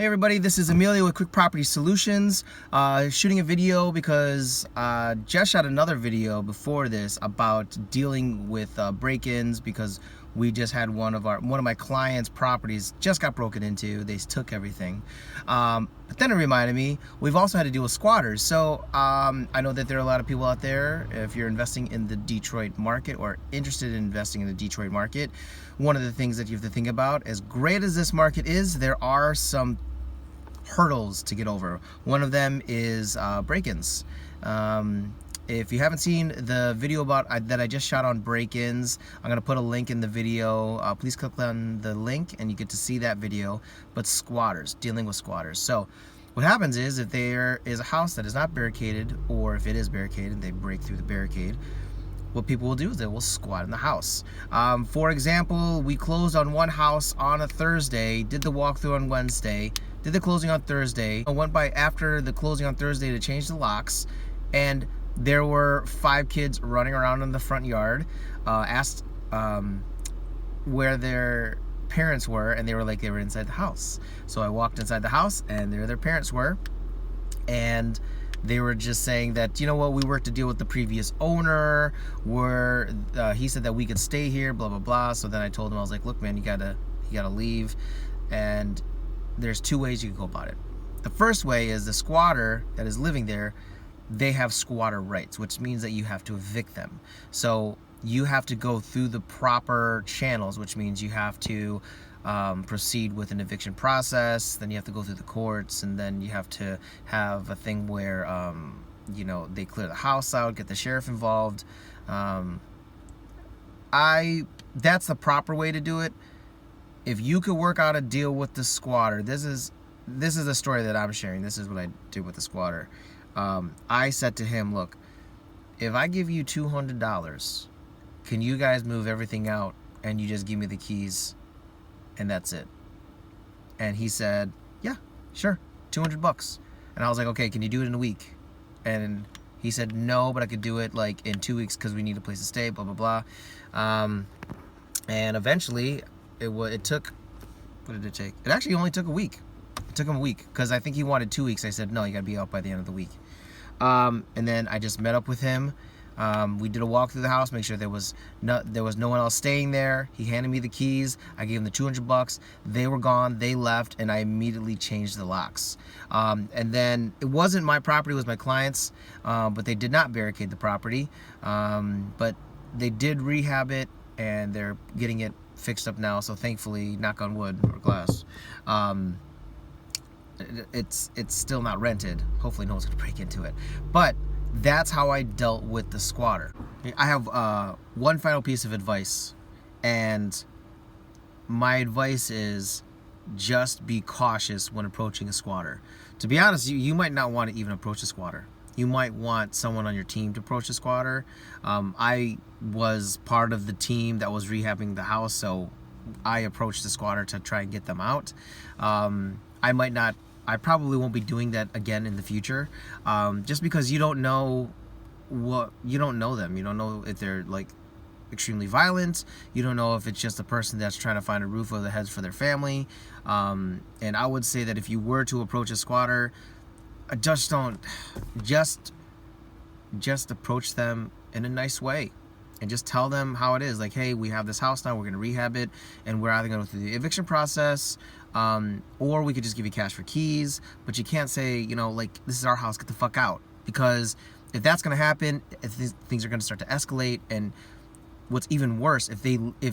Hey everybody, this is Emilio with Quick Property Solutions. Shooting a video because just shot another video before this about dealing with break-ins because we just had one of my clients' properties just got broken into. They took everything. But then it reminded me we've also had to deal with squatters. So I know that there are a lot of people out there, if you're investing in the Detroit market or interested in investing in the Detroit market, one of the things that you have to think about, as great as this market is, there are some hurdles to get over. One of them is break-ins. If you haven't seen the video that I just shot on break-ins, I'm going to put a link in the video. Please click on the link and you get to see that video. But squatters, dealing with squatters. So what happens is, if there is a house that is not barricaded, or if it is barricaded, they break through the barricade, what people will do is they will squat in the house. For example, we closed on one house on a Thursday, did the walkthrough on Wednesday, did the closing on Thursday. I went by after the closing on Thursday to change the locks, and there were 5 kids running around in the front yard. Asked where their parents were, and they were like they were inside the house. So I walked inside the house, and there their parents were, and they were just saying that, you know what, we worked to deal with the previous owner, where he said that we could stay here, blah blah blah. So then I told him, I was like, look man, you gotta leave. And there's 2 ways you can go about it. The first way is the squatter that is living there, they have squatter rights, which means that you have to evict them. So you have to go through the proper channels, which means you have to proceed with an eviction process, then you have to go through the courts, and then you have to have a thing where you know, they clear the house out, get the sheriff involved. That's the proper way to do it. If you could work out a deal with the squatter, this is the story that I'm sharing. This is what I did with the squatter. I said to him, look, if I give you $200, can you guys move everything out and you just give me the keys and that's it? And he said, yeah, sure, $200. And I was like, okay, can you do it in a week? And he said, no, but I could do it like in 2 weeks because we need a place to stay, blah blah blah. And eventually it took, what did it take? It actually only took a week. It took him a week because I think he wanted 2 weeks. I said, no, you gotta be out by the end of the week. And then I just met up with him. We did a walk through the house, make sure there was no one else staying there. He handed me the keys. I gave him the $200. They were gone. They left, and I immediately changed the locks. And then it wasn't my property; it was my client's. But they did not barricade the property. But they did rehab it, and they're getting it fixed up now. So thankfully, knock on wood or glass. It's still not rented. Hopefully no one's gonna break into it. But that's how I dealt with the squatter. I have one final piece of advice, and my advice is just be cautious when approaching a squatter. To be honest, you might not want to even approach a squatter. You might want someone on your team to approach a squatter. I was part of the team that was rehabbing the house, so I approached the squatter to try and get them out. I probably won't be doing that again in the future, just because you don't know them. You don't know if they're like extremely violent. You don't know if it's just a person that's trying to find a roof over their heads for their family. And I would say that if you were to approach a squatter, just approach them in a nice way. And just tell them how it is. Like, hey, we have this house now, we're going to rehab it, and we're either going to go through the eviction process, or we could just give you cash for keys. But you can't say, you know, like, this is our house, get the fuck out. Because if that's going to happen, if things are going to start to escalate. And what's even worse, if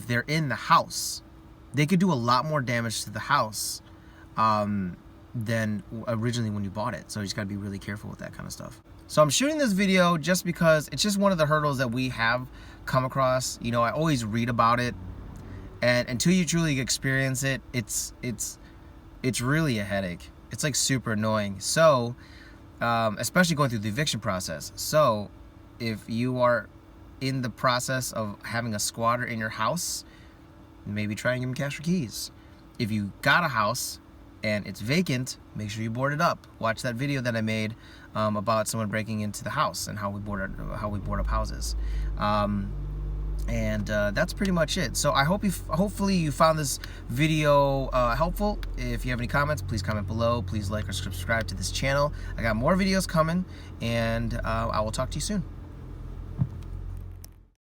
they're in the house, they could do a lot more damage to the house than originally when you bought it. So you just got to be really careful with that kind of stuff. So I'm shooting this video just because it's just one of the hurdles that we have come across. You know, I always read about it, and until you truly experience it, it's really a headache. It's like super annoying. So especially going through the eviction process. So if you are in the process of having a squatter in your house, maybe try and give them cash for keys. If you got a house and it's vacant, make sure you board it up. Watch that video that I made about someone breaking into the house and how we board up houses. And that's pretty much it. So I hope hopefully you found this video helpful. If you have any comments, please comment below. Please like or subscribe to this channel. I got more videos coming, and I will talk to you soon.